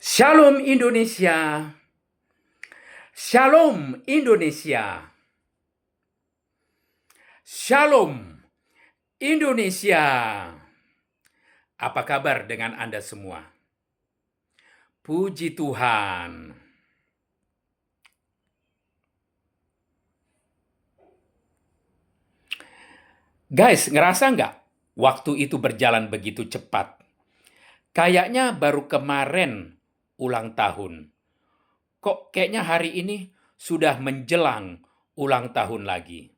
Shalom Indonesia. Shalom Indonesia. Shalom Indonesia. Apa kabar dengan Anda semua? Puji Tuhan. Guys, ngerasa nggak waktu itu berjalan begitu cepat? Kayaknya baru kemarin ulang tahun. Kok kayaknya hari ini sudah menjelang ulang tahun lagi?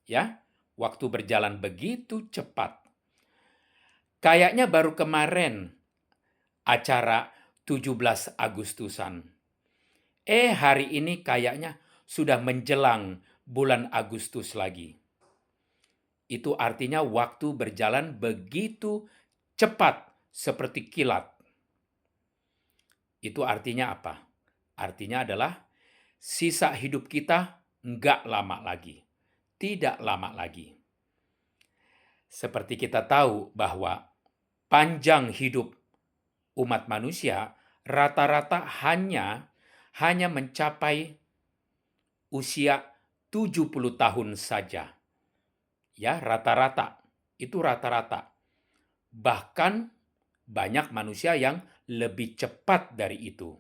Ya, waktu berjalan begitu cepat. Kayaknya baru kemarin acara 17 Agustusan. Hari ini kayaknya sudah menjelang bulan Agustus lagi. Itu artinya waktu berjalan begitu cepat seperti kilat. Itu artinya apa? Artinya adalah sisa hidup kita nggak lama lagi. Tidak lama lagi. Seperti kita tahu bahwa panjang hidup umat manusia rata-rata hanya mencapai usia 70 tahun saja. Ya, rata-rata. Itu rata-rata. Bahkan banyak manusia yang lebih cepat dari itu.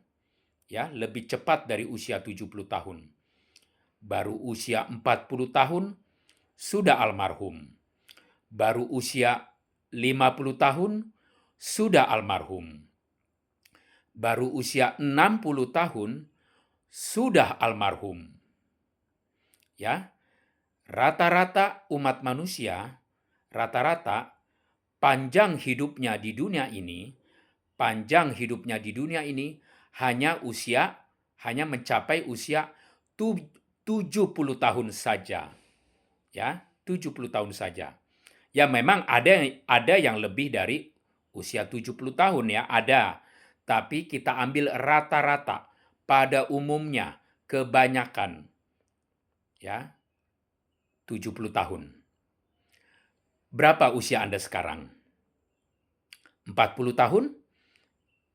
Ya, lebih cepat dari usia 70 tahun. Baru usia 40 tahun sudah almarhum. Baru usia 50 tahun sudah almarhum. Baru usia 60 tahun sudah almarhum. Ya, rata-rata umat manusia, rata-rata panjang hidupnya di dunia ini, hanya mencapai usia 70 tahun saja. Ya, 70 tahun saja. Ya memang ada yang lebih dari usia 70 tahun ya, ada. Tapi kita ambil rata-rata pada umumnya kebanyakan ya 70 tahun. Berapa usia Anda sekarang? 40 tahun?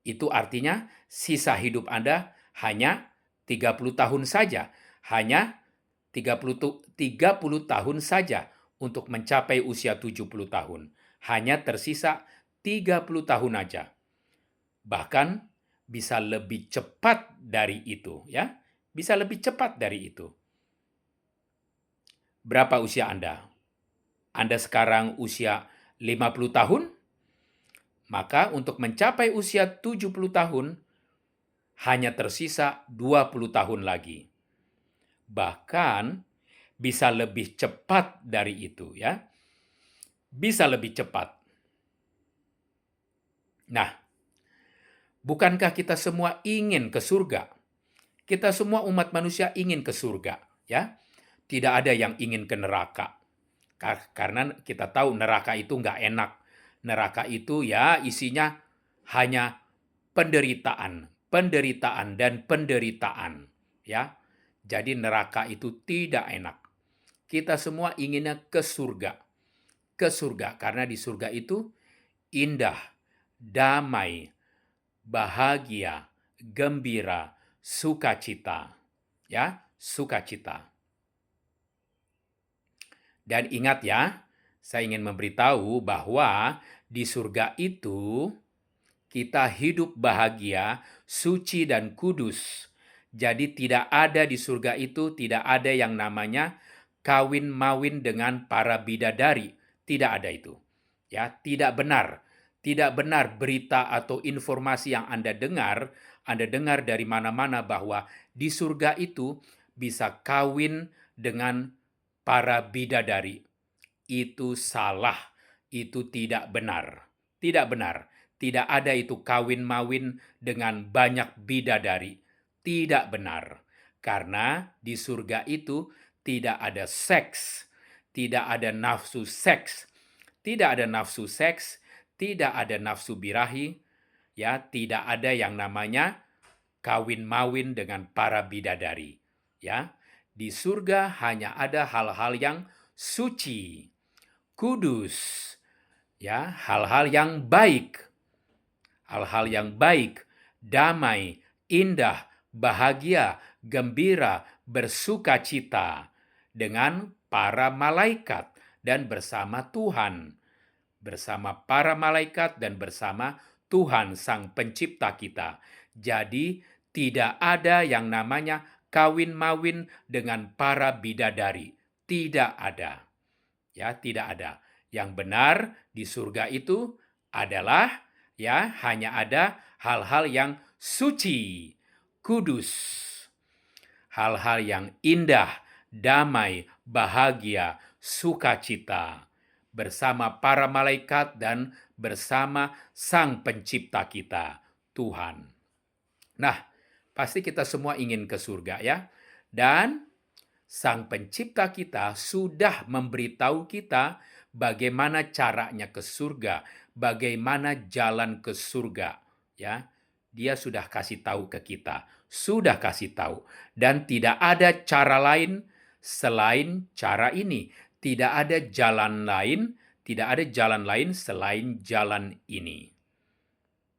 Itu artinya sisa hidup Anda hanya 30 tahun saja. Hanya 30 tahun saja untuk mencapai usia 70 tahun. Hanya tersisa 30 tahun aja. Bahkan bisa lebih cepat dari itu, ya. Bisa lebih cepat dari itu. Berapa usia Anda? Anda sekarang usia 50 tahun? Maka untuk mencapai usia 70 tahun, hanya tersisa 20 tahun lagi. Bahkan bisa lebih cepat dari itu ya. Bisa lebih cepat. Nah, bukankah kita semua ingin ke surga? Kita semua umat manusia ingin ke surga, ya. Tidak ada yang ingin ke neraka. Karena kita tahu neraka itu nggak enak. Neraka itu ya isinya hanya penderitaan, penderitaan dan penderitaan, ya. Jadi neraka itu tidak enak. Kita semua inginnya ke surga. Ke surga karena di surga itu indah, damai, bahagia, gembira, sukacita. Ya, sukacita. Dan ingat ya, saya ingin memberitahu bahwa di surga itu kita hidup bahagia, suci dan kudus. Jadi tidak ada di surga itu, tidak ada yang namanya kawin mawin dengan para bidadari. Tidak ada itu. Ya, tidak benar. Tidak benar berita atau informasi yang Anda dengar dari mana-mana bahwa di surga itu bisa kawin dengan para bidadari. Itu salah. Itu tidak benar. Tidak benar. Tidak ada itu kawin-mawin dengan banyak bidadari. Tidak benar. Karena di surga itu tidak ada seks. Tidak ada nafsu seks. Tidak ada nafsu seks. Tidak ada nafsu birahi. Ya, tidak ada yang namanya kawin-mawin dengan para bidadari. Ya, di surga hanya ada hal-hal yang suci, kudus, ya, hal-hal yang baik, damai, indah, bahagia, gembira, bersukacita dengan para malaikat dan bersama Tuhan. Bersama para malaikat dan bersama Tuhan Sang Pencipta kita. Jadi tidak ada yang namanya kawin-mawin dengan para bidadari. Tidak ada. Ya, tidak ada. Yang benar di surga itu adalah hanya ada hal-hal yang suci, kudus, hal-hal yang indah, damai, bahagia, sukacita bersama para malaikat dan bersama Sang Pencipta kita, Tuhan. Nah, pasti kita semua ingin ke surga ya. Dan Sang Pencipta kita sudah memberitahu kita bagaimana caranya ke surga, bagaimana jalan ke surga, ya. Dia sudah kasih tahu ke kita, sudah kasih tahu, dan tidak ada cara lain selain cara ini. Tidak ada jalan lain, tidak ada jalan lain selain jalan ini.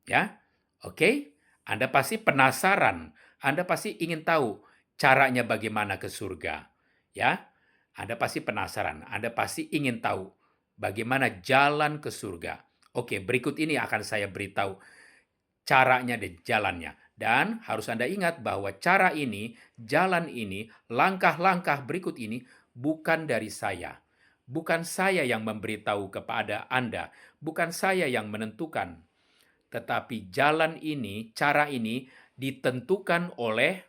Ya. Oke? Anda pasti penasaran, Anda pasti ingin tahu caranya bagaimana ke surga. Ya. Anda pasti penasaran, Anda pasti ingin tahu bagaimana jalan ke surga. Oke, berikut ini akan saya beritahu caranya dan jalannya. Dan harus Anda ingat bahwa cara ini, jalan ini, langkah-langkah berikut ini bukan dari saya. Bukan saya yang memberitahu kepada Anda, bukan saya yang menentukan. Tetapi jalan ini, cara ini ditentukan oleh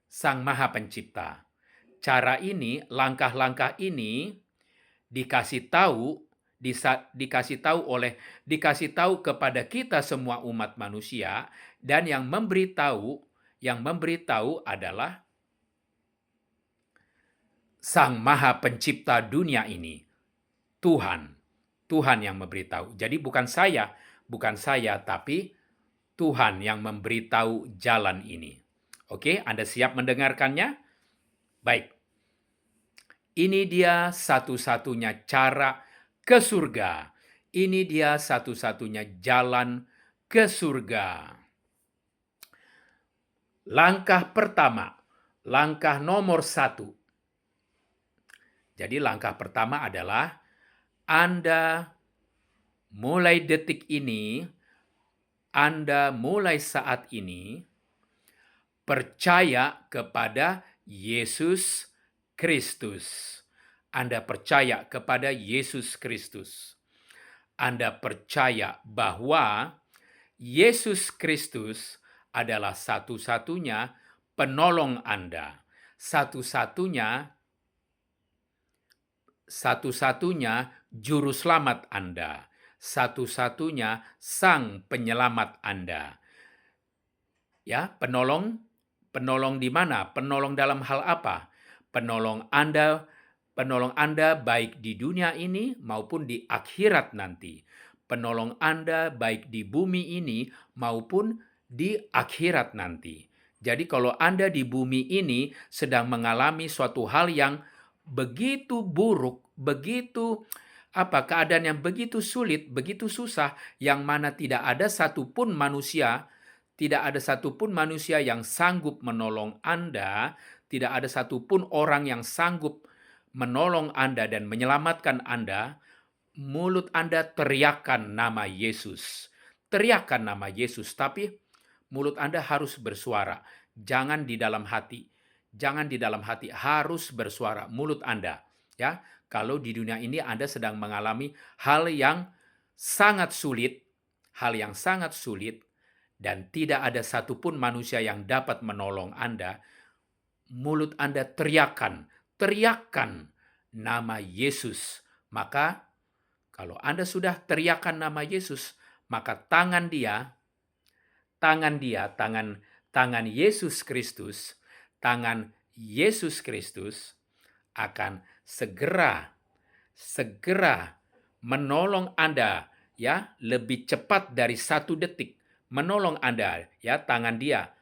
Sang Maha Pencipta. Cara ini, langkah-langkah ini dikasih tahu kepada kita semua umat manusia, dan yang memberitahu adalah Sang Maha Pencipta dunia ini, Tuhan. Tuhan yang memberitahu. Jadi bukan saya, tapi Tuhan yang memberitahu jalan ini. Oke, Anda siap mendengarkannya? Baik. Ini dia satu-satunya cara ke surga. Ini dia satu-satunya jalan ke surga. Langkah pertama, langkah nomor 1. Jadi langkah pertama adalah Anda mulai detik ini, Anda mulai saat ini percaya kepada Yesus Kristus. Anda percaya kepada Yesus Kristus. Anda percaya bahwa Yesus Kristus adalah satu-satunya penolong Anda, satu-satunya juru selamat Anda, satu-satunya sang penyelamat Anda. Ya, penolong di mana? Penolong dalam hal apa? Penolong Anda baik di dunia ini maupun di akhirat nanti. Penolong Anda baik di bumi ini maupun di akhirat nanti. Jadi kalau Anda di bumi ini sedang mengalami suatu hal yang begitu buruk, keadaan yang begitu sulit, begitu susah, yang mana tidak ada satupun manusia yang sanggup menolong Anda, tidak ada satupun orang yang sanggup menolong Anda dan menyelamatkan Anda, mulut Anda teriakkan nama Yesus. Teriakkan nama Yesus, tapi mulut Anda harus bersuara. Jangan di dalam hati. Harus bersuara mulut Anda. Ya, kalau di dunia ini Anda sedang mengalami hal yang sangat sulit, dan tidak ada satupun manusia yang dapat menolong Anda, mulut Anda teriakkan nama Yesus. Maka kalau Anda sudah teriakkan nama Yesus, maka tangan Yesus Kristus akan segera menolong Anda, ya, lebih cepat dari 1 detik. Menolong Anda, ya, tangan dia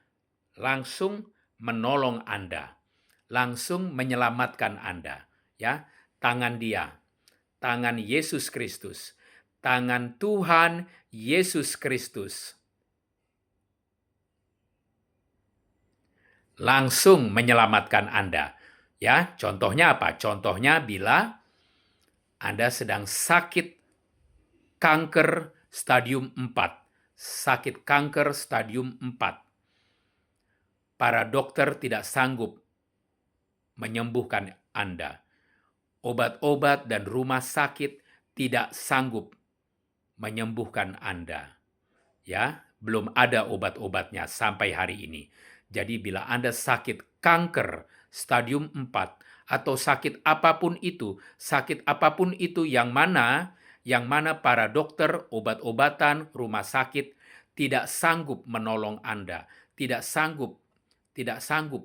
langsung menolong Anda, langsung menyelamatkan Anda, ya. Tangan Yesus Kristus, tangan Tuhan Yesus Kristus langsung menyelamatkan Anda. Ya, contohnya apa? Contohnya bila Anda sedang sakit kanker stadium 4. Sakit kanker stadium 4. Para dokter tidak sanggup menyembuhkan Anda. Obat-obat dan rumah sakit tidak sanggup menyembuhkan Anda. Ya, belum ada obat-obatnya sampai hari ini. Jadi bila Anda sakit kanker stadium 4 atau sakit apapun itu yang mana para dokter, obat-obatan, rumah sakit tidak sanggup menolong Anda, tidak sanggup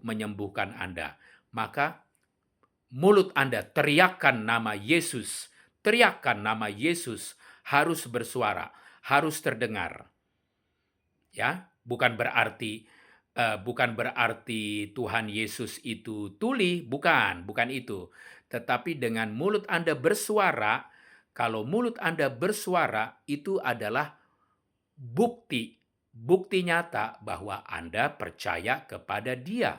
menyembuhkan Anda, maka mulut Anda teriakkan nama Yesus, teriakkan nama Yesus harus bersuara, harus terdengar. Ya, bukan berarti Tuhan Yesus itu tuli, bukan itu. Tetapi dengan mulut Anda bersuara, kalau mulut Anda bersuara itu adalah bukti nyata bahwa Anda percaya kepada Dia.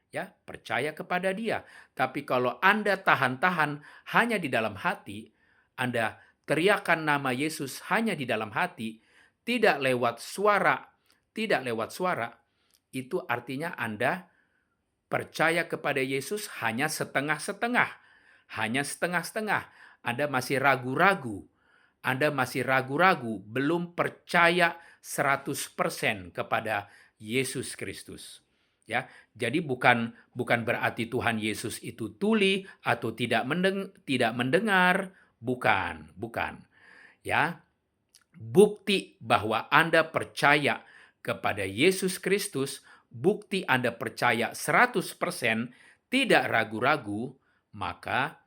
Ya, percaya kepada Dia. Tapi kalau Anda tahan-tahan hanya di dalam hati, Anda teriakkan nama Yesus hanya di dalam hati, tidak lewat suara, itu artinya Anda percaya kepada Yesus hanya setengah-setengah. Hanya setengah-setengah. Anda masih ragu-ragu. Belum percaya 100% kepada Yesus Kristus. Ya, jadi bukan berarti Tuhan Yesus itu tuli atau tidak mendengar, bukan. Ya, bukti bahwa Anda percaya kepada Yesus Kristus, bukti Anda percaya 100%, tidak ragu-ragu, maka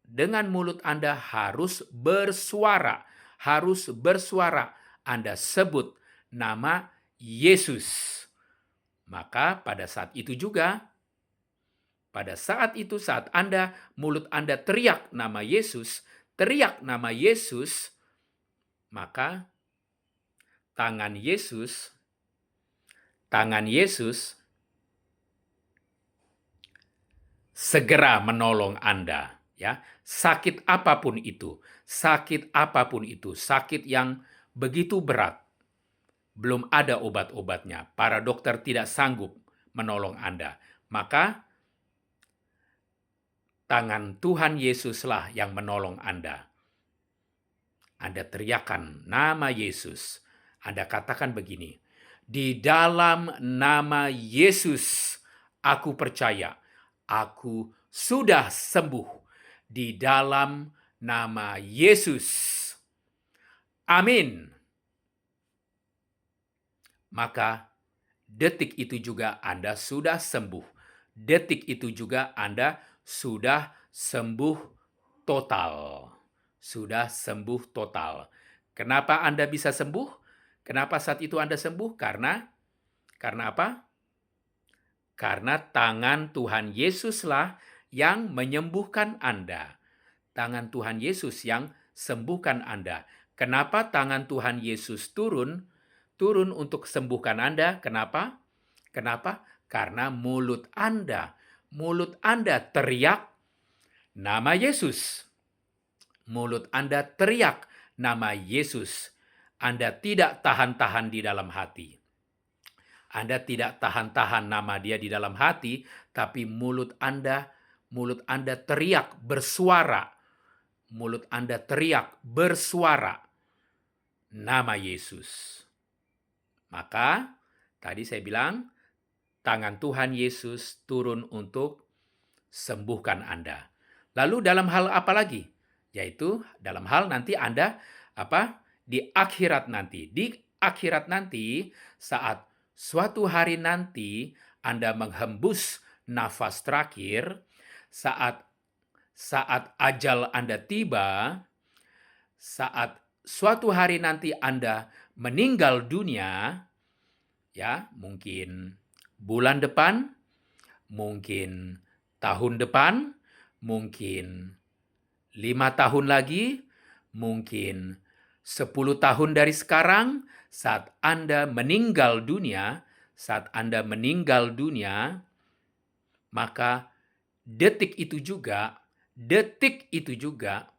dengan mulut Anda harus bersuara. Anda sebut nama Yesus. Maka pada saat itu saat mulut Anda teriak nama Yesus, maka tangan Yesus segera menolong Anda. Ya, sakit apapun itu, sakit yang begitu berat, belum ada obat-obatnya, para dokter tidak sanggup menolong Anda, maka tangan Tuhan Yesuslah yang menolong Anda. Anda teriakkan nama Yesus. Anda katakan begini, di dalam nama Yesus aku percaya, aku sudah sembuh. Di dalam nama Yesus. Amin. Maka detik itu juga Anda sudah sembuh. Detik itu juga Anda sudah sembuh total. Sudah sembuh total. Kenapa Anda bisa sembuh? Kenapa saat itu Anda sembuh? Karena apa? Karena tangan Tuhan Yesuslah yang menyembuhkan Anda. Tangan Tuhan Yesus yang sembuhkan Anda. Kenapa tangan Tuhan Yesus turun untuk sembuhkan Anda? Kenapa? Karena mulut Anda teriak nama Yesus. Mulut Anda teriak nama Yesus. Anda tidak tahan-tahan di dalam hati. Anda tidak tahan-tahan nama Dia di dalam hati, tapi mulut Anda teriak bersuara. Mulut Anda teriak bersuara nama Yesus. Maka tadi saya bilang tangan Tuhan Yesus turun untuk sembuhkan Anda. Lalu dalam hal apa lagi? Yaitu dalam hal nanti Anda di akhirat nanti. Di akhirat nanti saat suatu hari nanti Anda menghembus nafas terakhir, saat ajal Anda tiba, saat suatu hari nanti Anda meninggal dunia, ya, mungkin bulan depan, mungkin tahun depan, mungkin 5 tahun lagi, mungkin 10 tahun dari sekarang, saat Anda meninggal dunia, saat Anda meninggal dunia, maka detik itu juga, detik itu juga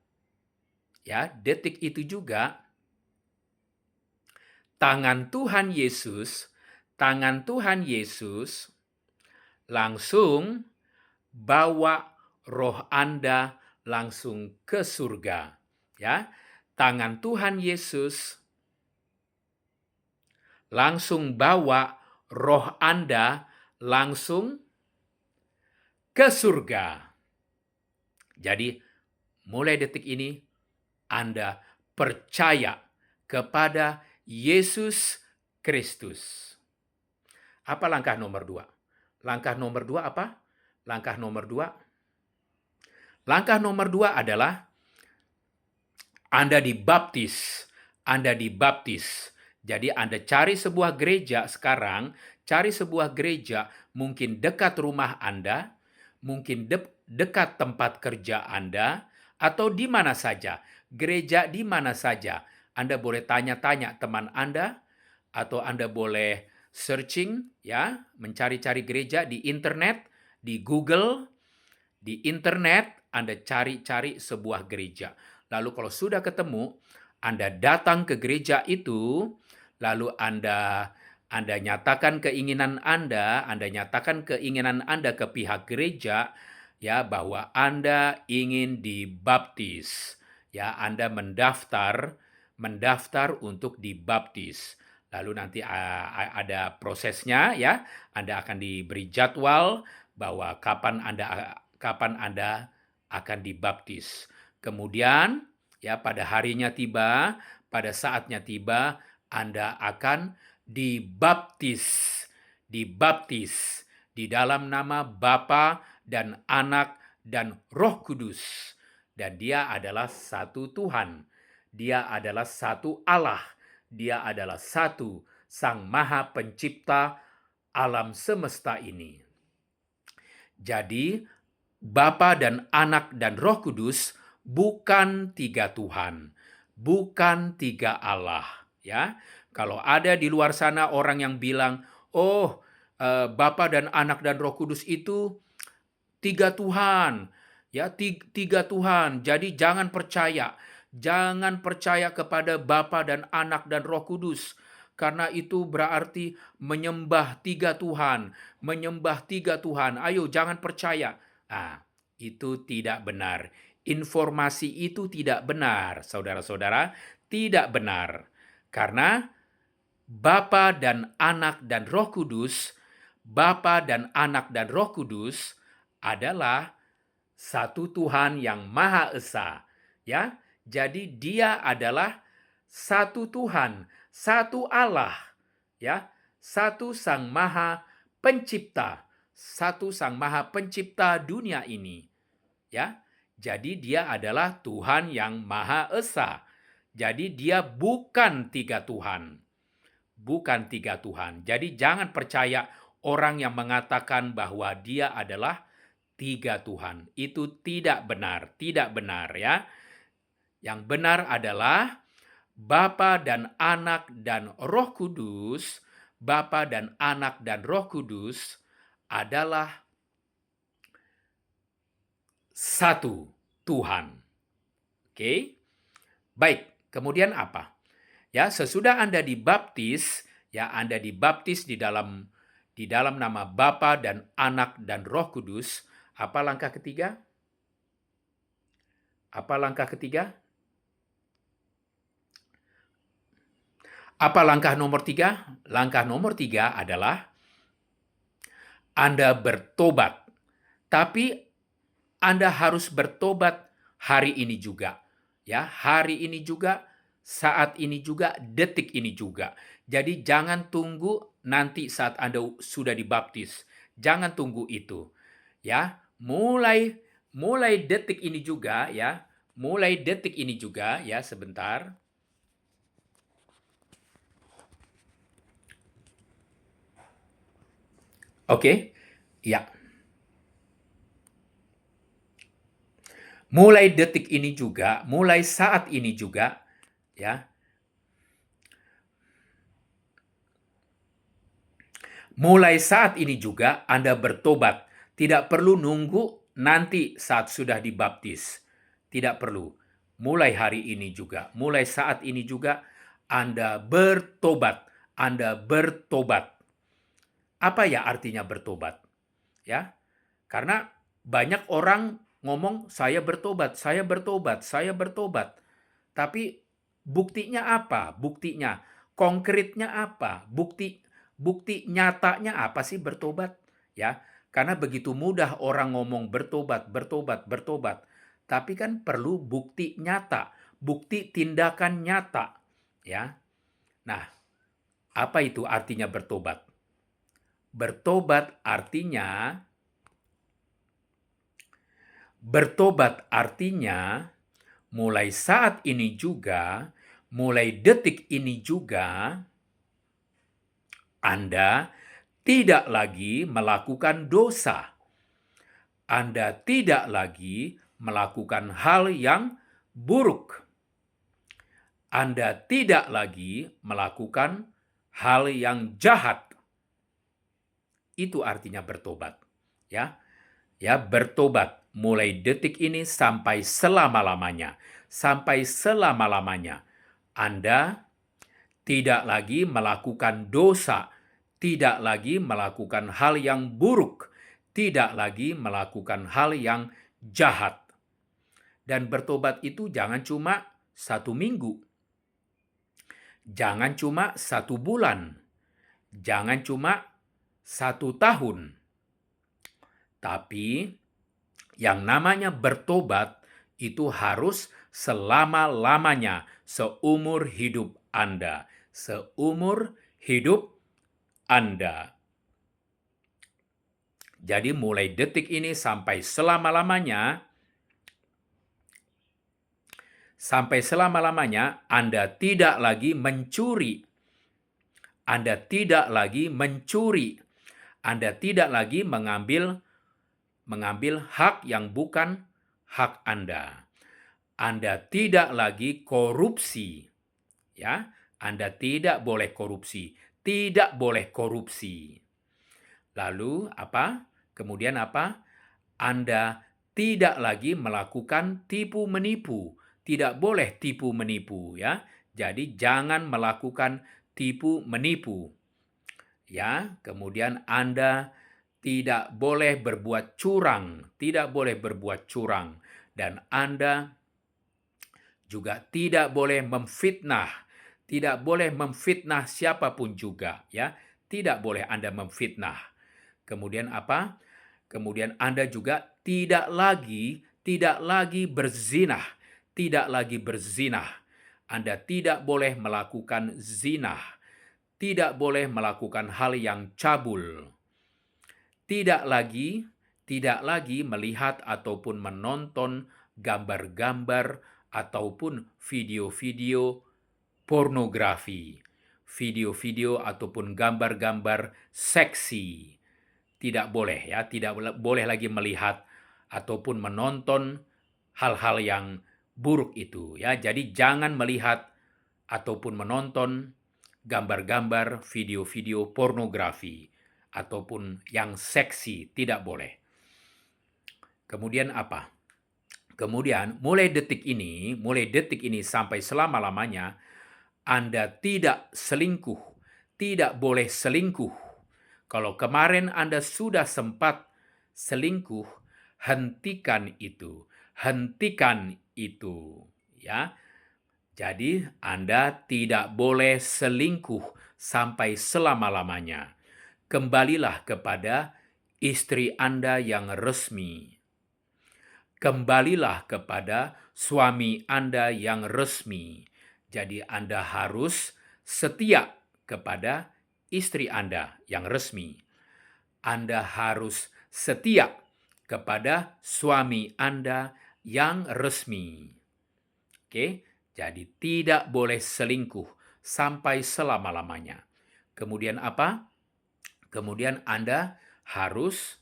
tangan Tuhan Yesus langsung bawa roh Anda langsung ke surga. Ya, tangan Tuhan Yesus langsung bawa roh Anda langsung ke surga. Jadi, mulai detik ini Anda percaya kepada Yesus Kristus. Apa langkah nomor 2? Langkah nomor 2 apa? Langkah nomor 2 adalah Anda dibaptis. Jadi Anda cari sebuah gereja sekarang, mungkin dekat rumah Anda, mungkin dekat tempat kerja Anda, atau di mana saja, gereja di mana saja. Anda boleh tanya-tanya teman Anda, atau Anda boleh searching, ya, mencari-cari gereja di internet, di Google, di internet, Anda cari-cari sebuah gereja. Lalu kalau sudah ketemu, Anda datang ke gereja itu, lalu Anda nyatakan keinginan Anda ke pihak gereja, ya, bahwa Anda ingin dibaptis. Ya, Anda mendaftar untuk dibaptis. Lalu nanti ada prosesnya, ya. Anda akan diberi jadwal bahwa kapan Anda akan dibaptis. Kemudian, ya, pada saatnya tiba, Anda akan dibaptis di dalam nama Bapa dan Anak dan Roh Kudus. Dan Dia adalah satu Tuhan. Dia adalah satu Allah. Dia adalah satu Sang Maha Pencipta alam semesta ini. Jadi, Bapa dan Anak dan Roh Kudus bukan tiga Tuhan, bukan tiga Allah, ya. Kalau ada di luar sana orang yang bilang, "Oh, Bapa dan Anak dan Roh Kudus itu tiga Tuhan." Ya, tiga Tuhan. Jadi jangan percaya. Jangan percaya kepada Bapa dan Anak dan Roh Kudus. Karena itu berarti menyembah tiga Tuhan. Ayo, jangan percaya. Itu tidak benar. Informasi itu tidak benar, saudara-saudara. Tidak benar. Karena Bapa dan Anak dan Roh Kudus adalah satu Tuhan yang Maha Esa, ya. Jadi Dia adalah satu Tuhan, satu Allah, ya. Satu Sang Maha Pencipta dunia ini, ya. Jadi Dia adalah Tuhan yang Maha Esa. Jadi Dia bukan tiga Tuhan. Jadi jangan percaya orang yang mengatakan bahwa Dia adalah tiga Tuhan. Itu tidak benar ya. Yang benar adalah Bapa dan Anak dan Roh Kudus, adalah satu Tuhan. Oke? Baik, kemudian apa? Ya, sesudah Anda dibaptis, di dalam nama Bapa dan Anak dan Roh Kudus. Apa langkah ketiga? Apa langkah nomor 3? Langkah nomor 3 adalah Anda bertobat. Tapi Anda harus bertobat hari ini juga. Ya, hari ini juga, saat ini juga, detik ini juga. Jadi jangan tunggu nanti saat Anda sudah dibaptis. Jangan tunggu itu. Ya, mulai detik ini juga, ya. Sebentar. Oke. Ya. Mulai detik ini juga, mulai saat ini juga, ya. Mulai saat ini juga Anda bertobat. Tidak perlu nunggu nanti saat sudah dibaptis. Tidak perlu. Mulai hari ini juga, mulai saat ini juga Anda bertobat. Anda bertobat. Apa ya artinya bertobat? Ya, karena banyak orang ngomong saya bertobat, saya bertobat, saya bertobat. Tapi buktinya apa? Buktinya konkretnya apa? Bukti nyatanya apa sih bertobat? Ya, karena begitu mudah orang ngomong bertobat, bertobat, bertobat. Tapi kan perlu bukti nyata, bukti tindakan nyata, ya. Nah, apa itu artinya bertobat? Bertobat artinya mulai saat ini juga, mulai detik ini juga, Anda tidak lagi melakukan dosa. Anda tidak lagi melakukan hal yang buruk. Anda tidak lagi melakukan hal yang jahat. Itu artinya bertobat. Ya, ya, bertobat mulai detik ini sampai selama-lamanya. Sampai selama-lamanya. Anda tidak lagi melakukan dosa, tidak lagi melakukan hal yang buruk, tidak lagi melakukan hal yang jahat. Dan bertobat itu jangan cuma 1 minggu, jangan cuma 1 bulan, jangan cuma 1 tahun. Tapi yang namanya bertobat itu harus selama-lamanya, seumur hidup Anda. Seumur hidup Anda. Jadi mulai detik ini sampai selama-lamanya, Anda tidak lagi mencuri. Anda tidak lagi mencuri. Anda tidak lagi mengambil hak yang bukan hak Anda. Anda tidak lagi korupsi. Ya, Anda tidak boleh korupsi. Tidak boleh korupsi. Lalu apa? Kemudian apa? Anda tidak lagi melakukan tipu menipu. Tidak boleh tipu menipu, ya. Jadi jangan melakukan tipu menipu. Ya, kemudian Anda tidak boleh berbuat curang, tidak boleh berbuat curang, dan Anda juga tidak boleh memfitnah, tidak boleh memfitnah siapapun juga, ya. Tidak boleh Anda memfitnah. Kemudian apa? Kemudian Anda juga tidak lagi berzinah, tidak lagi berzinah. Anda tidak boleh melakukan zina, tidak boleh melakukan hal yang cabul. Tidak lagi melihat ataupun menonton gambar-gambar ataupun video-video pornografi, video-video ataupun gambar-gambar seksi. Tidak boleh, ya, tidak boleh lagi melihat ataupun menonton hal-hal yang buruk itu, ya. Jadi jangan melihat ataupun menonton gambar-gambar, video-video pornografi ataupun yang seksi, tidak boleh. Kemudian apa? Kemudian mulai detik ini sampai selama-lamanya Anda tidak selingkuh, tidak boleh selingkuh. Kalau kemarin Anda sudah sempat selingkuh, hentikan itu. Hentikan itu, ya. Jadi Anda tidak boleh selingkuh sampai selama-lamanya. Kembalilah kepada istri Anda yang resmi. Kembalilah kepada suami Anda yang resmi. Jadi Anda harus setia kepada istri Anda yang resmi. Anda harus setia kepada suami Anda yang resmi. Oke, jadi tidak boleh selingkuh sampai selama-lamanya. Kemudian apa? Kemudian Anda harus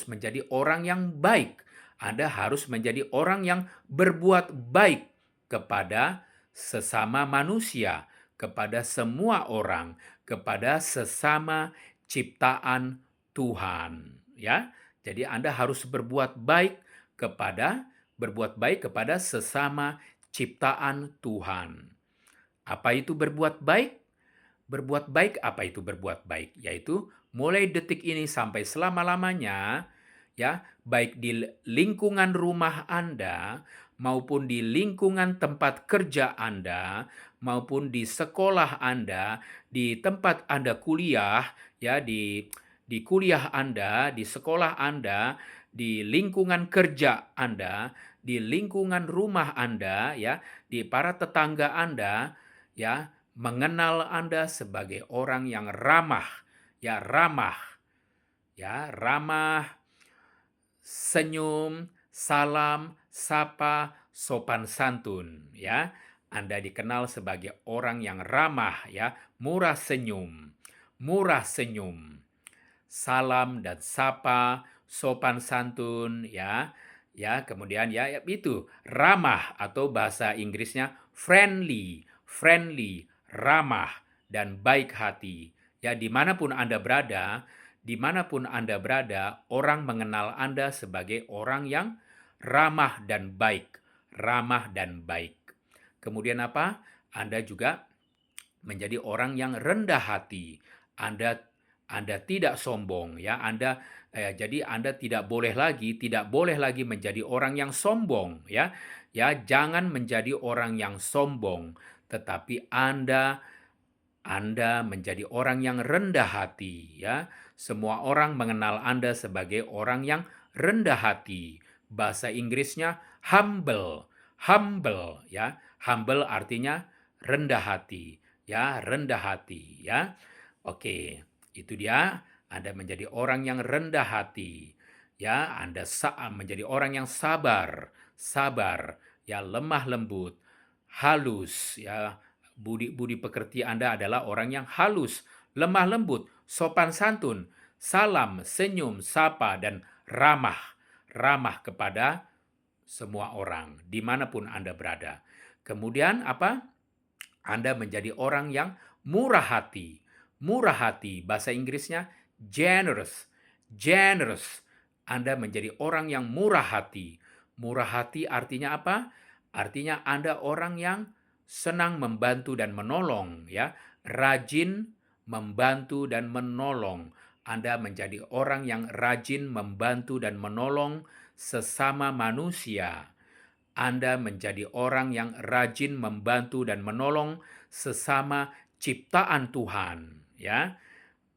menjadi orang yang baik. Anda harus menjadi orang yang berbuat baik kepada sesama manusia, kepada semua orang, kepada sesama ciptaan Tuhan, ya. Jadi Anda harus berbuat baik kepada sesama ciptaan Tuhan. Apa itu berbuat baik? Berbuat baik, apa itu berbuat baik? Yaitu mulai detik ini sampai selama-lamanya, ya, baik di lingkungan rumah Anda maupun di lingkungan tempat kerja Anda maupun di sekolah Anda, di tempat Anda kuliah, ya, di kuliah Anda, di sekolah Anda, di lingkungan kerja Anda, di lingkungan rumah Anda, ya, di para tetangga Anda, ya, mengenal Anda sebagai orang yang ramah, ya, ramah, senyum, salam, sapa, sopan santun, ya. Anda dikenal sebagai orang yang ramah, ya, murah senyum, salam dan sapa, sopan santun, ya. Ya, kemudian ya itu ramah atau bahasa Inggrisnya friendly, ramah dan baik hati. Ya, dimanapun Anda berada, orang mengenal Anda sebagai orang yang ramah dan baik, ramah dan baik. Kemudian apa? Anda juga menjadi orang yang rendah hati. Anda tidak sombong, ya. Jadi Anda tidak boleh lagi menjadi orang yang sombong, ya. Ya, jangan menjadi orang yang sombong, tetapi Anda menjadi orang yang rendah hati, ya. Semua orang mengenal Anda sebagai orang yang rendah hati. Bahasa Inggrisnya humble, ya. Humble artinya rendah hati, ya, rendah hati, ya. Oke, itu dia. Anda menjadi orang yang rendah hati, ya. Anda menjadi orang yang sabar, ya, lemah lembut, halus, ya. Budi pekerti Anda adalah orang yang halus, lemah lembut, sopan santun, salam, senyum, sapa, dan ramah kepada semua orang, dimanapun Anda berada. Kemudian apa? Anda menjadi orang yang murah hati. Murah hati, bahasa Inggrisnya generous. Anda menjadi orang yang murah hati. Murah hati artinya apa? Artinya Anda orang yang senang membantu dan menolong, ya. Rajin membantu dan menolong. Anda menjadi orang yang rajin membantu dan menolong sesama manusia. Anda menjadi orang yang rajin membantu dan menolong sesama ciptaan Tuhan, ya.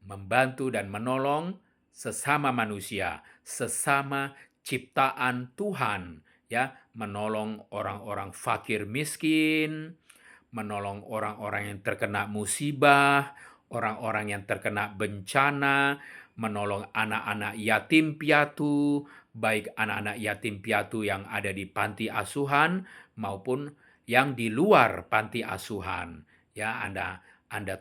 Membantu dan menolong sesama manusia, sesama ciptaan Tuhan, ya. Menolong orang-orang fakir miskin, menolong orang-orang yang terkena musibah, orang-orang yang terkena bencana, menolong anak-anak yatim piatu, baik anak-anak yatim piatu yang ada di panti asuhan maupun yang di luar panti asuhan. Ya, Anda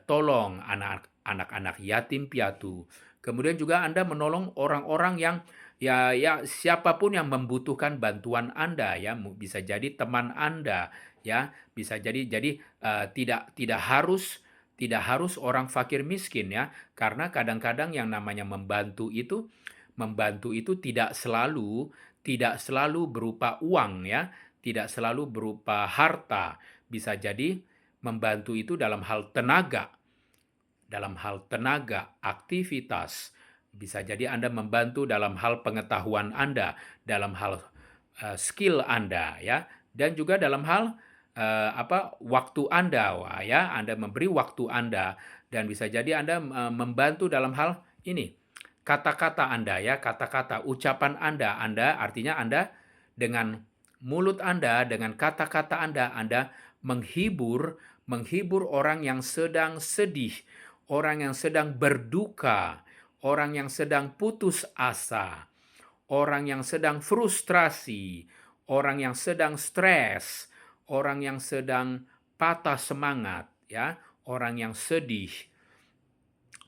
tolong anak-anak yatim piatu. Kemudian juga Anda menolong orang-orang yang ya siapapun yang membutuhkan bantuan Anda, ya, bisa jadi teman Anda, ya, bisa jadi tidak harus orang fakir miskin, ya, karena kadang-kadang yang namanya membantu itu tidak selalu berupa uang, ya, tidak selalu berupa harta. Bisa jadi membantu itu dalam hal tenaga, aktivitas. Bisa jadi Anda membantu dalam hal pengetahuan Anda, dalam hal skill Anda, ya, dan juga dalam hal waktu Anda, ya. Anda memberi waktu Anda, dan bisa jadi Anda membantu dalam hal ini, kata-kata Anda, ya, kata-kata ucapan Anda artinya Anda dengan mulut Anda, dengan kata-kata Anda menghibur orang yang sedang sedih, orang yang sedang berduka, orang yang sedang putus asa, orang yang sedang frustrasi, orang yang sedang stres, orang yang sedang patah semangat, ya, orang yang sedih,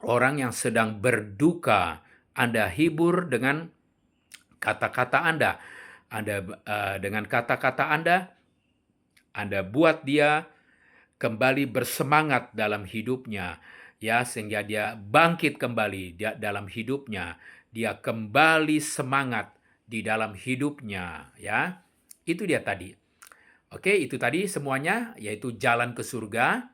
orang yang sedang berduka. Anda hibur dengan kata-kata Anda. Dengan kata-kata Anda buat dia kembali bersemangat dalam hidupnya. ya, sehingga dia bangkit kembali dalam hidupnya, dia kembali semangat di dalam hidupnya, ya. Itu dia tadi. Oke, itu tadi semuanya, yaitu jalan ke surga,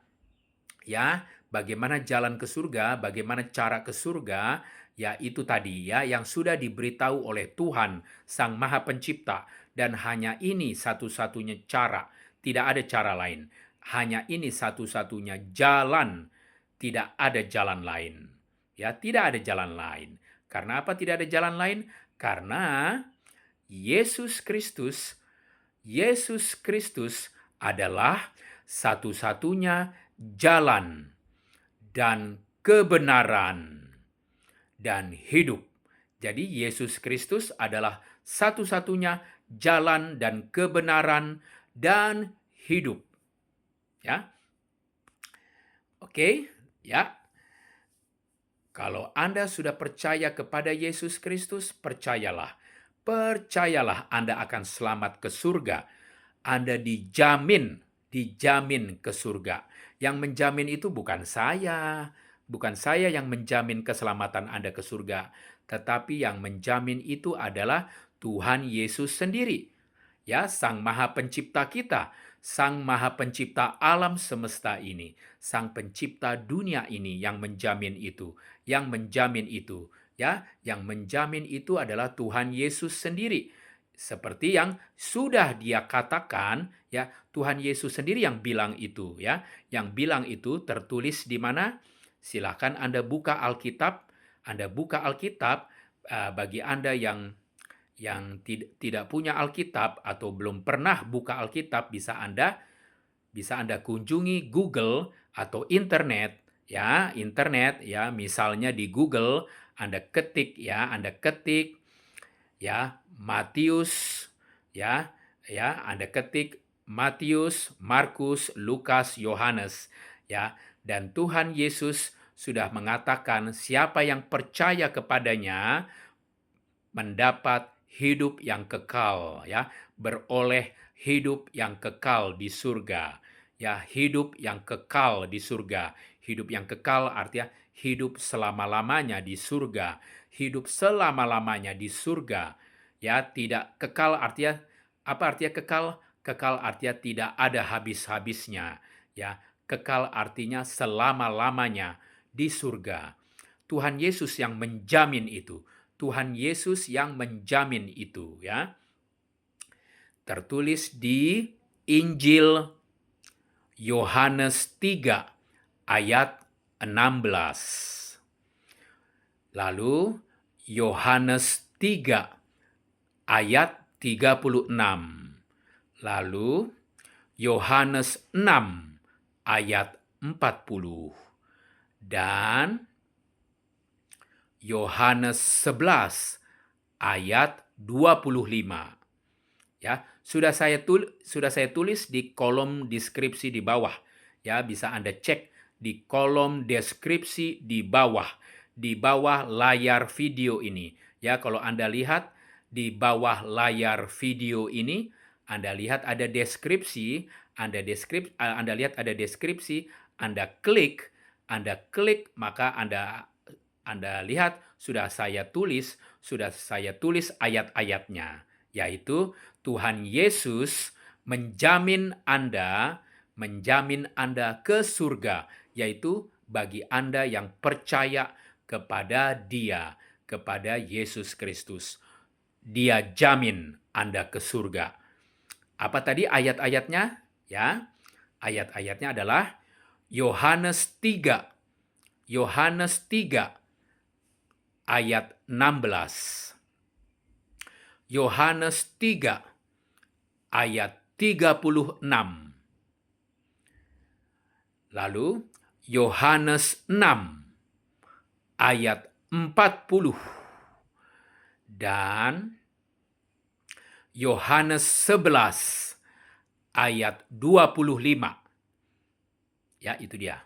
ya. Bagaimana jalan ke surga, bagaimana cara ke surga, ya itu tadi ya yang sudah diberitahu oleh Tuhan Sang Maha Pencipta, dan hanya ini satu-satunya cara, tidak ada cara lain. Hanya ini satu-satunya jalan, tidak ada jalan lain. Ya, tidak ada jalan lain. Karena apa tidak ada jalan lain? Karena Yesus Kristus, Yesus Kristus adalah satu-satunya jalan dan kebenaran dan hidup. Jadi Yesus Kristus adalah satu-satunya jalan dan kebenaran dan hidup. Ya. Oke, ya. Kalau Anda sudah percaya kepada Yesus Kristus, percayalah. Percayalah Anda akan selamat ke surga. Anda dijamin ke surga. Yang menjamin itu bukan saya. Bukan saya yang menjamin keselamatan Anda ke surga, tetapi yang menjamin itu adalah Tuhan Yesus sendiri. Ya, Sang Maha Pencipta kita, Sang Maha Pencipta alam semesta ini, Sang Pencipta dunia ini yang menjamin itu, yang menjamin itu adalah Tuhan Yesus sendiri. Seperti yang sudah Dia katakan, ya, Tuhan Yesus sendiri yang bilang itu, ya. Yang bilang itu tertulis di mana? Silakan Anda buka Alkitab. Anda buka Alkitab, bagi Anda yang tidak punya Alkitab atau belum pernah buka Alkitab, bisa Anda kunjungi Google atau internet, ya, misalnya di Google Anda ketik Matius, Anda ketik Matius, Markus, Lukas, Yohanes, ya, dan Tuhan Yesus sudah mengatakan siapa yang percaya kepadanya mendapat hidup yang kekal, ya, beroleh hidup yang kekal di surga. Ya, hidup yang kekal di surga. Hidup yang kekal artinya hidup selama-lamanya di surga. Hidup selama-lamanya di surga. Ya, tidak kekal artinya apa artinya kekal? Kekal artinya tidak ada habis-habisnya. Ya, kekal artinya selama-lamanya di surga. Tuhan Yesus yang menjamin itu. Tuhan Yesus yang menjamin itu, ya. Tertulis di Injil Yohanes 3 ayat 16. Lalu Yohanes 3 ayat 36. Lalu Yohanes 6 ayat 40. Dan Yohanes 11 ayat 25. Ya, sudah saya tulis di kolom deskripsi di bawah. Ya, bisa Anda cek di kolom deskripsi di bawah layar video ini. Ya, kalau Anda lihat di bawah layar video ini, Anda lihat ada deskripsi, Anda lihat ada deskripsi, Anda klik, maka Anda lihat sudah saya tulis ayat-ayatnya, yaitu Tuhan Yesus menjamin Anda ke surga, yaitu bagi Anda yang percaya kepada Dia, kepada Yesus Kristus. Dia jamin Anda ke surga. Apa tadi ayat-ayatnya? Ya, ayat-ayatnya adalah Yohanes 3 ayat 16. Yohanes 3 ayat 36. Lalu Yohanes 6 ayat 40. Dan Yohanes 11 ayat 25. Ya, itu dia.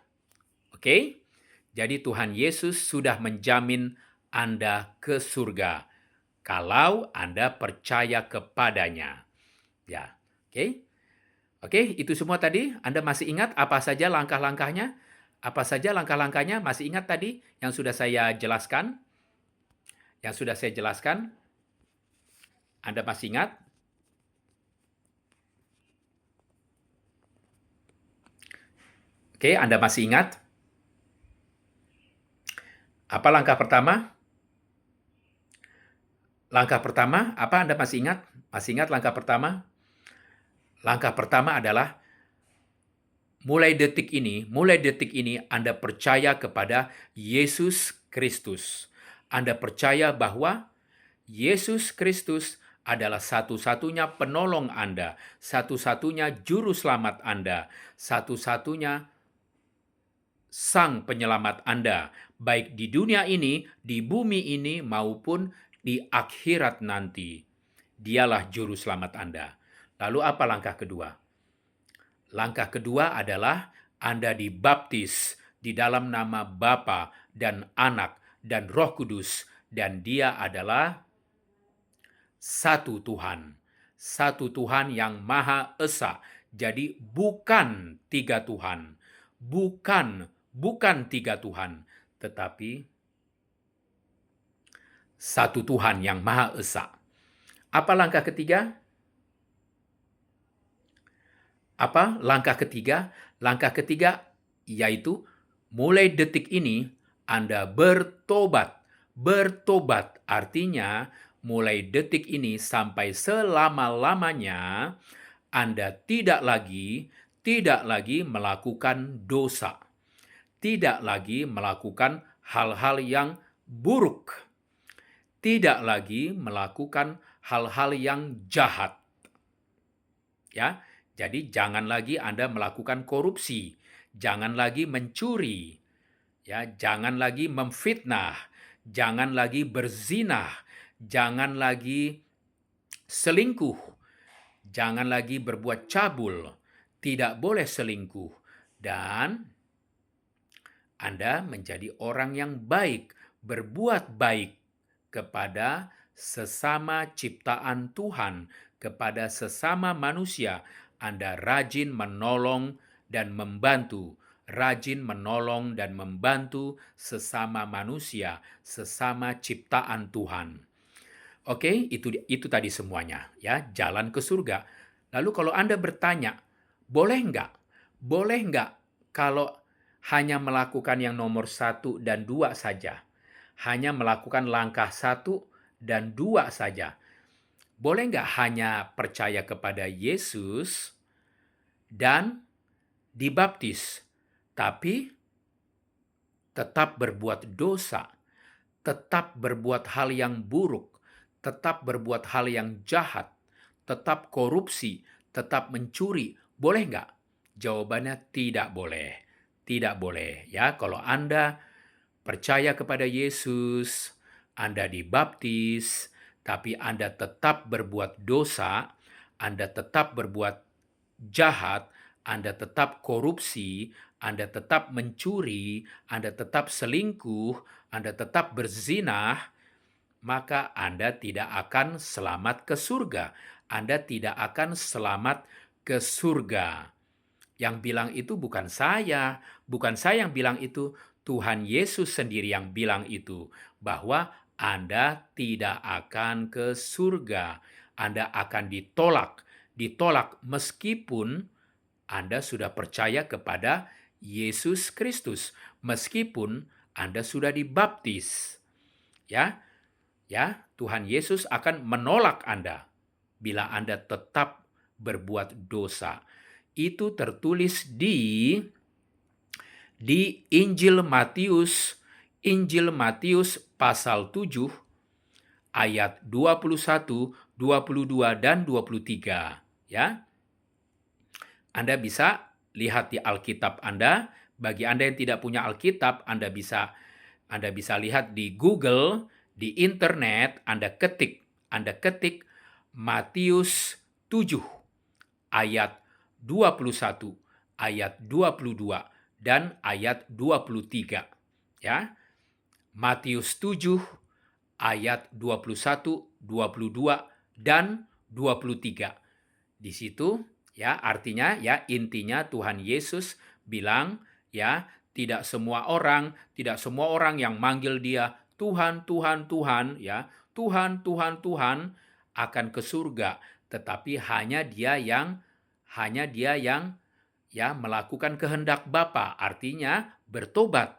Oke? Jadi Tuhan Yesus sudah menjamin Anda ke surga kalau Anda percaya kepadanya. Ya, oke? Oke, itu semua tadi. Anda masih ingat apa saja langkah-langkahnya? Apa saja langkah-langkahnya? Masih ingat tadi yang sudah saya jelaskan? Yang sudah saya jelaskan? Anda masih ingat? Oke, Anda masih ingat? Apa langkah pertama? Langkah pertama, apa Anda masih ingat? Masih ingat langkah pertama? Langkah pertama adalah mulai detik ini Anda percaya kepada Yesus Kristus. Anda percaya bahwa Yesus Kristus adalah satu-satunya penolong Anda, satu-satunya juru selamat Anda, satu-satunya sang penyelamat Anda, baik di dunia ini, di bumi ini, maupun di akhirat nanti. Dialah juru selamat Anda. Lalu apa langkah kedua? Langkah kedua adalah Anda dibaptis di dalam nama Bapa dan Anak dan Roh Kudus, dan Dia adalah satu Tuhan. Satu Tuhan yang Maha Esa. Jadi bukan tiga Tuhan. Bukan tiga Tuhan, tetapi satu Tuhan yang Maha Esa. Apa langkah ketiga? Apa langkah ketiga? Langkah ketiga yaitu mulai detik ini Anda bertobat. Bertobat artinya mulai detik ini sampai selama-lamanya Anda tidak lagi melakukan dosa. Tidak lagi melakukan hal-hal yang buruk. Tidak lagi melakukan hal-hal yang jahat. Ya, jadi jangan lagi Anda melakukan korupsi, jangan lagi mencuri, ya, jangan lagi memfitnah, jangan lagi berzinah, jangan lagi selingkuh, jangan lagi berbuat cabul, tidak boleh selingkuh, dan Anda menjadi orang yang baik, berbuat baik kepada sesama ciptaan Tuhan, kepada sesama manusia. Anda rajin menolong dan membantu, rajin menolong dan membantu sesama manusia, sesama ciptaan Tuhan. Oke, itu tadi semuanya, ya, jalan ke surga. Lalu kalau Anda bertanya, boleh nggak? Boleh nggak kalau hanya melakukan yang nomor 1 dan 2 saja? Hanya melakukan langkah 1 dan 2 saja. Boleh nggak hanya percaya kepada Yesus dan dibaptis, tapi tetap berbuat dosa, tetap berbuat hal yang buruk, tetap berbuat hal yang jahat, tetap korupsi, tetap mencuri? Boleh nggak? Jawabannya tidak boleh. Tidak boleh. Ya, kalau Anda percaya kepada Yesus, Anda dibaptis, tapi Anda tetap berbuat dosa, Anda tetap berbuat jahat, Anda tetap korupsi, Anda tetap mencuri, Anda tetap selingkuh, Anda tetap berzinah, maka Anda tidak akan selamat ke surga. Anda tidak akan selamat ke surga. Yang bilang itu bukan saya yang bilang itu, Tuhan Yesus sendiri yang bilang itu, bahwa Anda tidak akan ke surga. Anda akan ditolak meskipun Anda sudah percaya kepada Yesus Kristus, meskipun Anda sudah dibaptis. Ya, Tuhan Yesus akan menolak Anda bila Anda tetap berbuat dosa. Itu tertulis di Injil Matius pasal 7 ayat 21, 22 dan 23, ya. Anda bisa lihat di Alkitab Anda. Bagi Anda yang tidak punya Alkitab, Anda bisa lihat di Google, di internet, Anda ketik Matius 7 ayat 21, ayat 22 dan ayat 23, ya. Matius 7 ayat 21, 22 dan 23. Di situ, ya, artinya, ya, intinya Tuhan Yesus bilang, ya, Tidak semua orang yang manggil dia Tuhan, Tuhan, Tuhan, ya, Tuhan, Tuhan, Tuhan akan ke surga, tetapi hanya dia yang ya melakukan kehendak Bapa, artinya bertobat,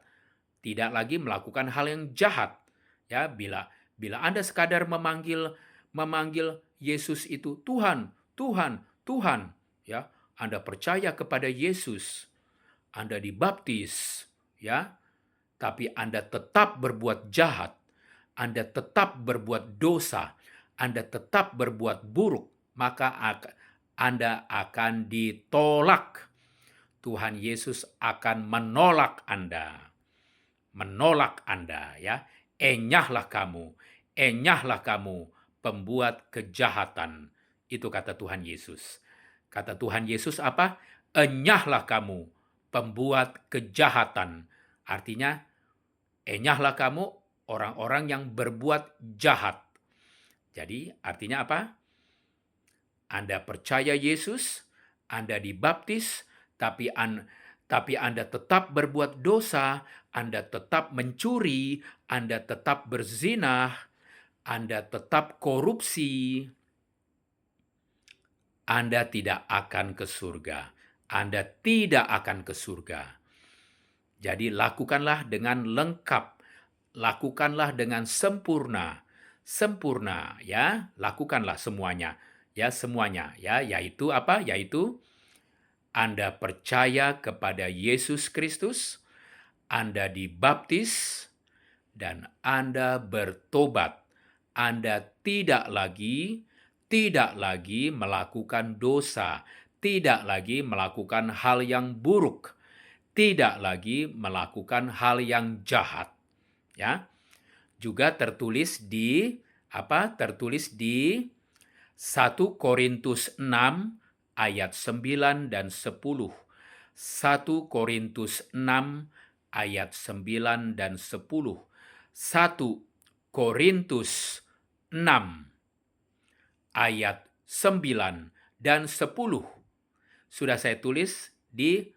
tidak lagi melakukan hal yang jahat. Ya, bila Anda sekadar memanggil Yesus itu Tuhan, Tuhan, Tuhan, ya, Anda percaya kepada Yesus, Anda dibaptis, ya, tapi Anda tetap berbuat jahat, Anda tetap berbuat dosa, Anda tetap berbuat buruk, maka Anda akan ditolak. Tuhan Yesus akan menolak Anda. Menolak Anda, ya. Enyahlah kamu, pembuat kejahatan. Itu kata Tuhan Yesus. Kata Tuhan Yesus apa? Enyahlah kamu, pembuat kejahatan. Artinya, enyahlah kamu orang-orang yang berbuat jahat. Jadi, artinya apa? Anda percaya Yesus, Anda dibaptis, tapi Anda tetap berbuat dosa, Anda tetap mencuri, Anda tetap berzinah, Anda tetap korupsi, Anda tidak akan ke surga. Anda tidak akan ke surga. Jadi lakukanlah dengan lengkap. Lakukanlah dengan sempurna. Sempurna, ya. Lakukanlah semuanya. Ya, semuanya, ya, yaitu apa? Yaitu Anda percaya kepada Yesus Kristus, Anda dibaptis, dan Anda bertobat. Anda tidak lagi melakukan dosa, tidak lagi melakukan hal yang buruk, tidak lagi melakukan hal yang jahat. Ya. Juga tertulis di Tertulis di 1 Korintus 6 ayat 9 dan 10. 1 Korintus 6 ayat 9 dan 10. 1 Korintus 6 ayat 9 dan 10. Sudah saya tulis di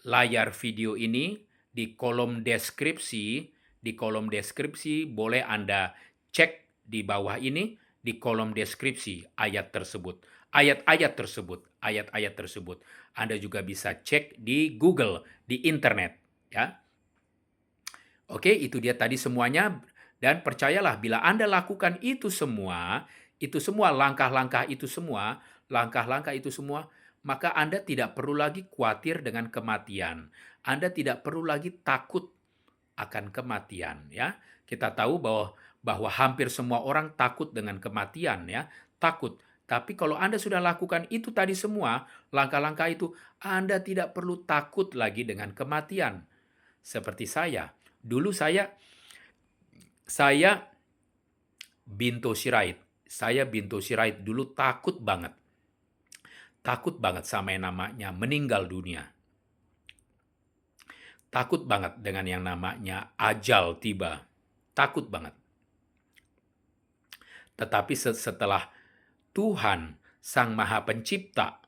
layar video ini, di kolom deskripsi. Di kolom deskripsi boleh Anda cek di bawah ini, di kolom deskripsi ayat tersebut. Ayat-ayat tersebut. Anda juga bisa cek di Google, di internet, ya. Oke, itu dia tadi semuanya, dan percayalah bila Anda lakukan itu semua, langkah-langkah itu semua, maka Anda tidak perlu lagi khawatir dengan kematian. Anda tidak perlu lagi takut akan kematian, ya. Kita tahu bahwa hampir semua orang takut dengan kematian, ya. Takut. Tapi kalau Anda sudah lakukan itu tadi semua, langkah-langkah itu, Anda tidak perlu takut lagi dengan kematian. Seperti saya. Dulu saya Bintu Sirait. Saya Bintu Sirait dulu takut banget. Takut banget sama yang namanya meninggal dunia. Takut banget dengan yang namanya ajal tiba. Takut banget. Tetapi setelah Tuhan Sang Maha Pencipta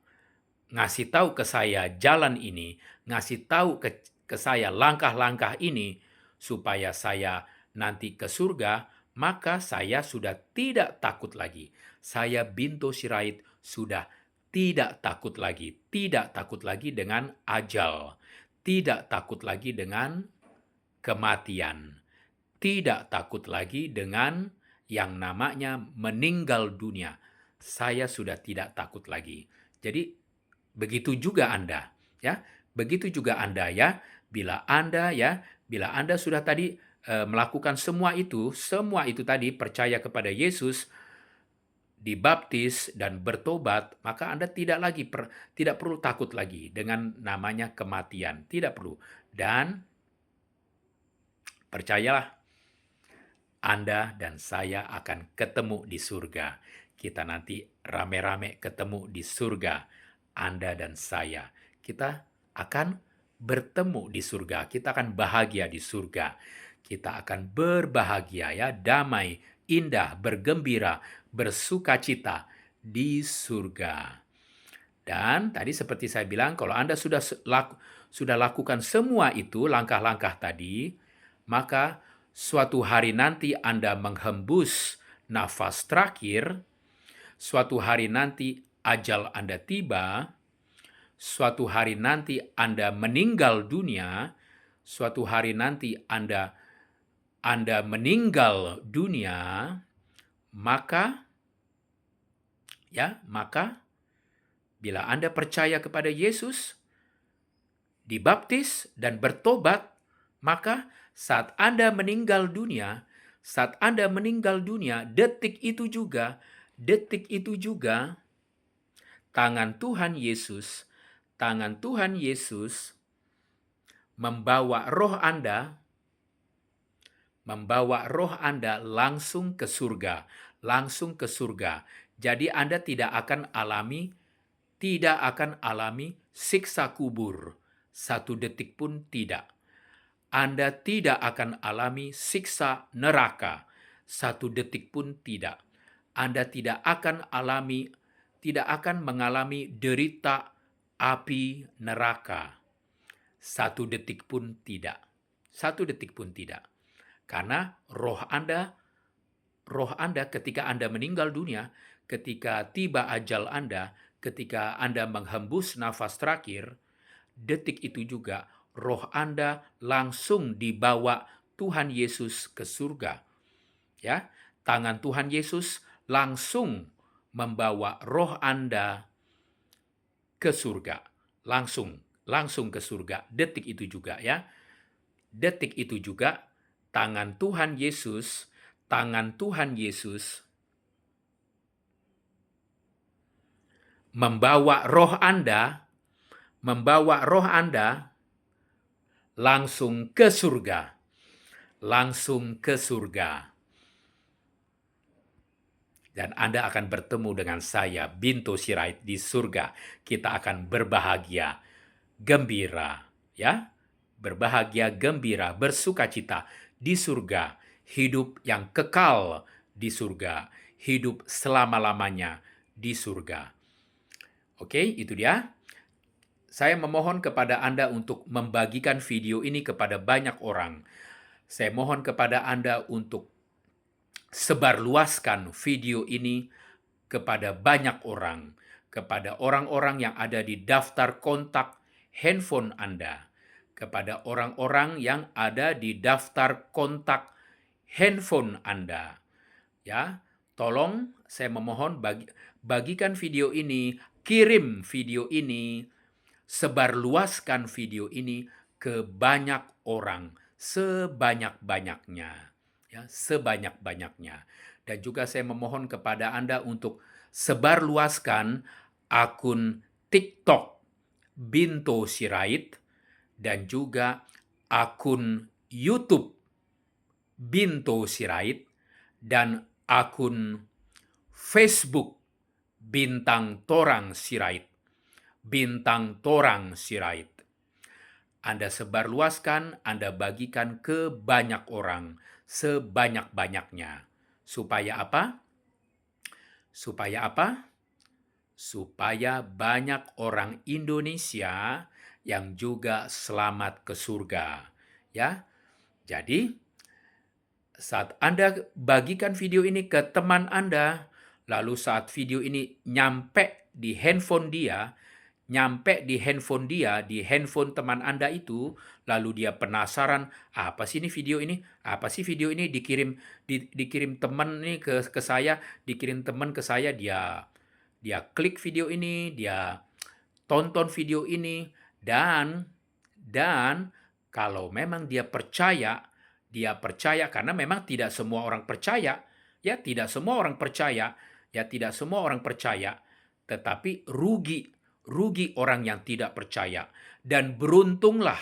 ngasih tahu ke saya jalan ini, ngasih tahu ke saya langkah-langkah ini supaya saya nanti ke surga, maka saya sudah tidak takut lagi. Saya Bintu Sirait sudah tidak takut lagi dengan ajal, tidak takut lagi dengan kematian, tidak takut lagi dengan yang namanya meninggal dunia. Saya sudah tidak takut lagi. Jadi begitu juga Anda, ya. Begitu juga Anda, ya. Bila Anda sudah tadi melakukan semua itu tadi, percaya kepada Yesus, dibaptis dan bertobat, maka Anda tidak perlu takut lagi dengan namanya kematian, tidak perlu. Dan percayalah, Anda dan saya akan ketemu di surga. Kita nanti rame-rame ketemu di surga. Anda dan saya. Kita akan bertemu di surga. Kita akan bahagia di surga. Kita akan berbahagia, ya, damai, indah, bergembira, bersukacita di surga. Dan tadi seperti saya bilang, kalau Anda sudah lakukan semua itu, langkah-langkah tadi, maka suatu hari nanti Anda menghembus nafas terakhir, suatu hari nanti ajal Anda tiba, suatu hari nanti Anda meninggal dunia, suatu hari nanti Anda meninggal dunia, maka bila Anda percaya kepada Yesus, dibaptis dan bertobat, maka saat Anda meninggal dunia, detik itu juga tangan Tuhan Yesus membawa roh Anda langsung ke surga. Jadi Anda tidak akan alami siksa kubur. 1 detik pun tidak. Anda tidak akan alami siksa neraka. 1 detik pun tidak. Anda tidak akan mengalami derita api neraka. 1 detik pun tidak. 1 detik pun tidak. Karena roh Anda ketika Anda meninggal dunia, ketika tiba ajal Anda, ketika Anda menghembus nafas terakhir, detik itu juga roh Anda langsung dibawa Tuhan Yesus ke surga. Ya, tangan Tuhan Yesus langsung membawa roh Anda ke surga. Langsung ke surga. Detik itu juga ya. Detik itu juga tangan Tuhan Yesus membawa roh Anda langsung ke surga. Dan Anda akan bertemu dengan saya, Binto Sirait, di surga. Kita akan berbahagia, gembira, ya. Berbahagia, gembira, bersukacita di surga. Hidup yang kekal di surga. Hidup selama-lamanya di surga. Oke, itu dia. Saya memohon kepada Anda untuk membagikan video ini kepada banyak orang. Saya mohon kepada Anda untuk sebarluaskan video ini kepada banyak orang, kepada orang-orang yang ada di daftar kontak handphone Anda, kepada orang-orang yang ada di daftar kontak handphone Anda. Ya, tolong saya memohon bagikan video ini, kirim video ini, sebarluaskan video ini ke banyak orang, sebanyak-banyaknya. Ya, sebanyak-banyaknya. Dan juga saya memohon kepada Anda untuk sebarluaskan akun TikTok Binto Sirait dan juga akun YouTube Binto Sirait dan akun Facebook Bintang Torang Sirait. Anda sebarluaskan, Anda bagikan ke banyak orang, sebanyak-banyaknya. Supaya apa? Supaya banyak orang Indonesia yang juga selamat ke surga. Ya. Jadi, saat Anda bagikan video ini ke teman Anda, lalu saat video ini nyampe di handphone di handphone teman Anda itu, lalu dia penasaran, apa sih video ini, dikirim teman nih ke saya, dia klik video ini, dia tonton video ini, dan kalau memang dia percaya karena memang tidak semua orang percaya, tidak semua orang percaya, tetapi rugi orang yang tidak percaya. Dan beruntunglah,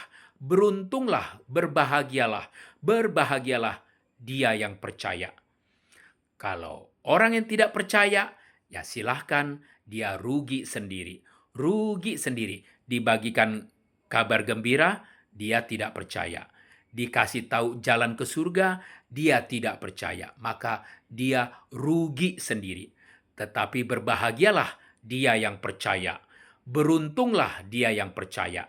berbahagialah dia yang percaya. Kalau orang yang tidak percaya, ya silahkan dia rugi sendiri. Dibagikan kabar gembira, dia tidak percaya. Dikasih tahu jalan ke surga, dia tidak percaya. Maka dia rugi sendiri. Tetapi berbahagialah dia yang percaya. Beruntunglah dia yang percaya.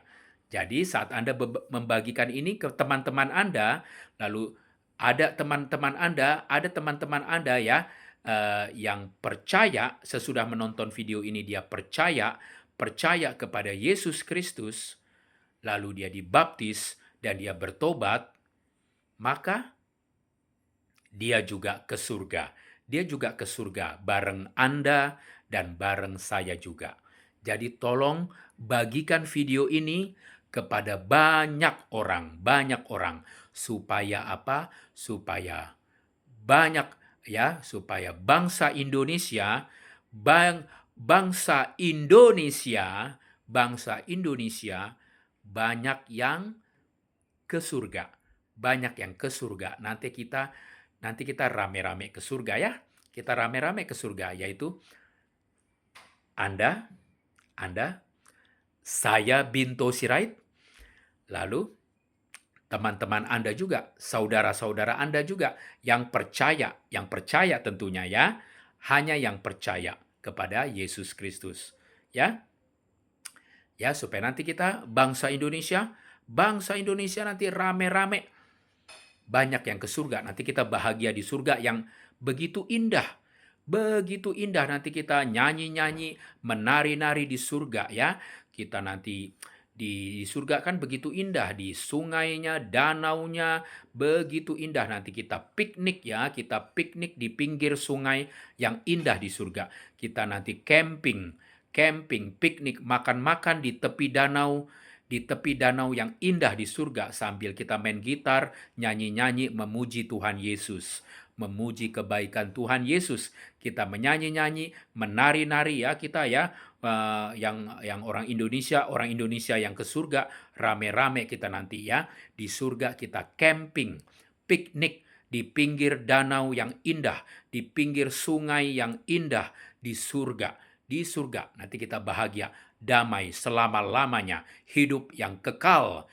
Jadi saat Anda membagikan ini ke teman-teman Anda, lalu ada teman-teman Anda ya yang percaya sesudah menonton video ini dia percaya kepada Yesus Kristus, lalu dia dibaptis dan dia bertobat, maka dia juga ke surga. Dia juga ke surga bareng Anda dan bareng saya juga. Jadi tolong bagikan video ini kepada banyak orang supaya apa? Supaya banyak supaya bangsa Indonesia bangsa Indonesia banyak yang ke surga. Banyak yang ke surga. Nanti kita rame-rame ke surga ya. Kita rame-rame ke surga, yaitu Anda, saya Binto Sirait, lalu teman-teman Anda juga, saudara-saudara Anda juga yang percaya tentunya ya, hanya yang percaya kepada Yesus Kristus. Ya, supaya nanti kita bangsa Indonesia nanti rame-rame banyak yang ke surga. Nanti kita bahagia di surga yang begitu indah. Begitu indah nanti kita nyanyi-nyanyi, menari-nari di surga ya. Kita nanti di surga kan begitu indah, di sungainya, danaunya, begitu indah. Nanti kita piknik ya, kita piknik di pinggir sungai yang indah di surga. Kita nanti camping, piknik, makan-makan di tepi danau yang indah di surga sambil kita main gitar, nyanyi-nyanyi, memuji Tuhan Yesus, memuji kebaikan Tuhan Yesus. Kita menyanyi-nyanyi, menari-nari ya kita ya, yang orang Indonesia yang ke surga, rame-rame kita nanti ya. Di surga kita camping, piknik di pinggir danau yang indah, di pinggir sungai yang indah di surga. Di surga nanti kita bahagia, damai selama-lamanya, hidup yang kekal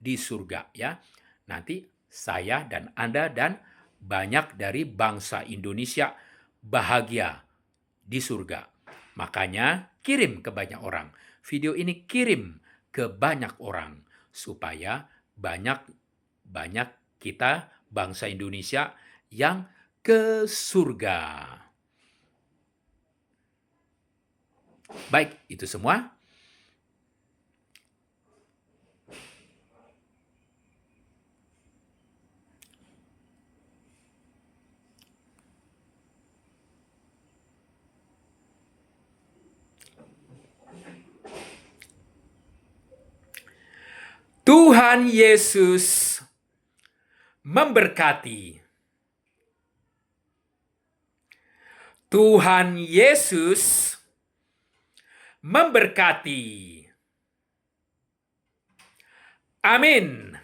di surga ya. Nanti saya dan Anda dan banyak dari bangsa Indonesia bahagia di surga. Makanya kirim ke banyak orang. Video ini kirim ke banyak orang supaya banyak kita bangsa Indonesia yang ke surga. Baik, itu semua. Tuhan Yesus memberkati. Tuhan Yesus memberkati. Amin.